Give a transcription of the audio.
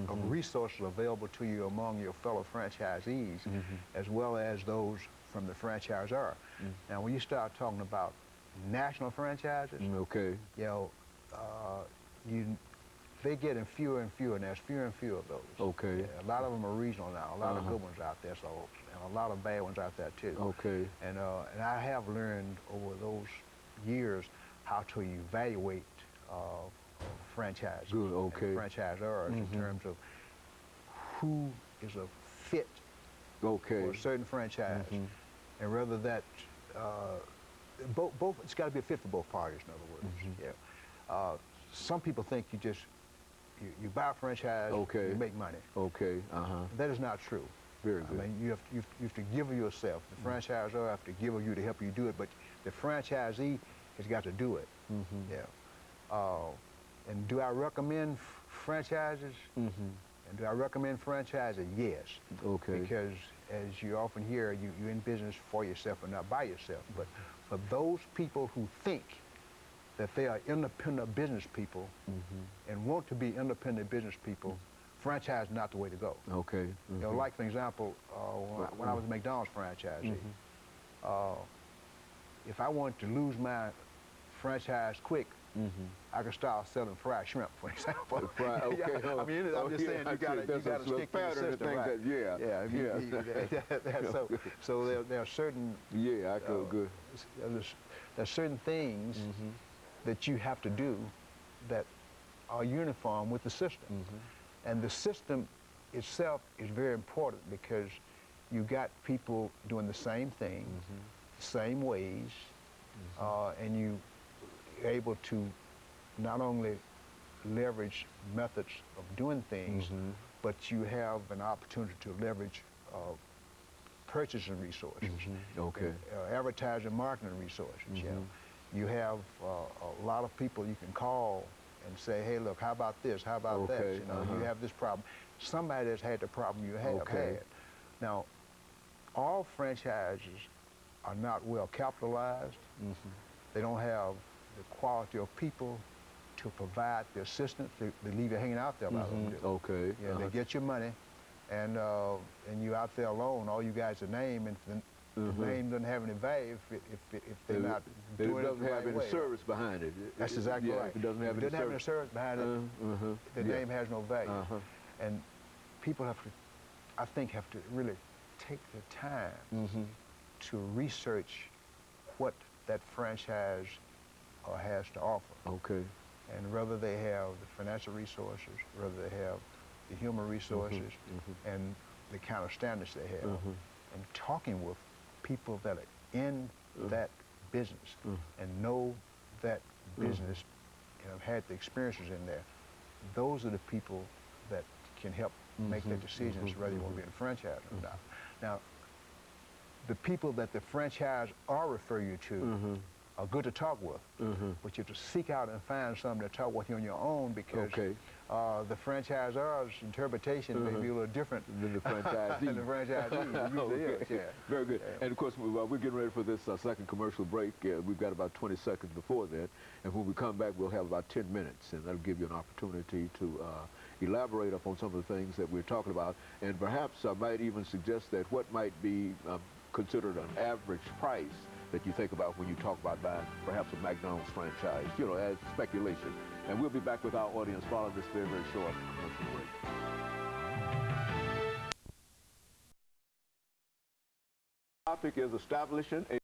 of resources available to you among your fellow franchisees, as well as those from the franchisor. Now, when you start talking about national franchises, okay, you know, they're getting fewer and fewer, and there's fewer and fewer of those. Okay. Yeah, a lot of them are regional now. A lot of good ones out there, so, and a lot of bad ones out there too. Okay. And I have learned over those years how to evaluate franchises, good, okay, and franchisors in terms of who is a fit for a certain franchise, and whether that both it's got to be a fit for both parties. In other words, yeah. Some people think you buy a franchise, you make money. Okay. That is not true. Very good. I mean, you have to give of yourself. The franchisor have to give of you to help you do it, but the franchisee has got to do it. Yeah. And do I recommend franchises? And do I recommend franchises? Yes. Okay. Because as you often hear, you're in business for yourself and not by yourself. But for those people who think that they are independent business people and want to be independent business people, franchise is not the way to go. Okay. You know, like for example, when I was a McDonald's franchisee, if I wanted to lose my franchise quick, I could start selling fried shrimp, for example. Right, okay. I mean, I'm just saying you gotta stick to the system, right? So there are certain there's certain things that you have to do that are uniform with the system. And the system itself is very important because you got people doing the same thing, same ways, and you're able to not only leverage methods of doing things, but you have an opportunity to leverage purchasing resources, advertising, marketing resources. You know, you have a lot of people you can call and say, hey, look, how about this? How about that? You know, you have this problem. Somebody has had the problem you have had. Now, all franchises are not well capitalized. They don't have the quality of people to provide the assistance. They leave you hanging out there by them. Okay. Yeah, they get your money, and you're out there alone. All you guys are named, and the name doesn't have any value if they're not doing it the right way. It doesn't have any service behind it. That's exactly right. If it doesn't have any service behind it, the name has no value. And people have to, I think, have to really take the time to research what that franchise has to offer. Okay. And whether they have the financial resources, whether they have the human resources, and the kind of standards they have. And talking with people that are in that business and know that business and have had the experiences in there, those are the people that can help make that decision as to whether you want to be in a franchise or not. Now, the people that the franchise are refer you to are good to talk with, but you have to seek out and find someone to talk with you on your own because the franchisor's interpretation may be a little different than the franchisee. Than the franchisee. Usually is, yeah. Very good. And of course, we're getting ready for this second commercial break. We've got about 20 seconds before that, and when we come back, we'll have about 10 minutes, and that'll give you an opportunity to elaborate upon some of the things that we're talking about, and perhaps I might even suggest that what might be considered an average price that you think about when you talk about buying perhaps a McDonald's franchise, you know, as speculation. And we'll be back with our audience following this very, very short commercial break. The topic is establishing a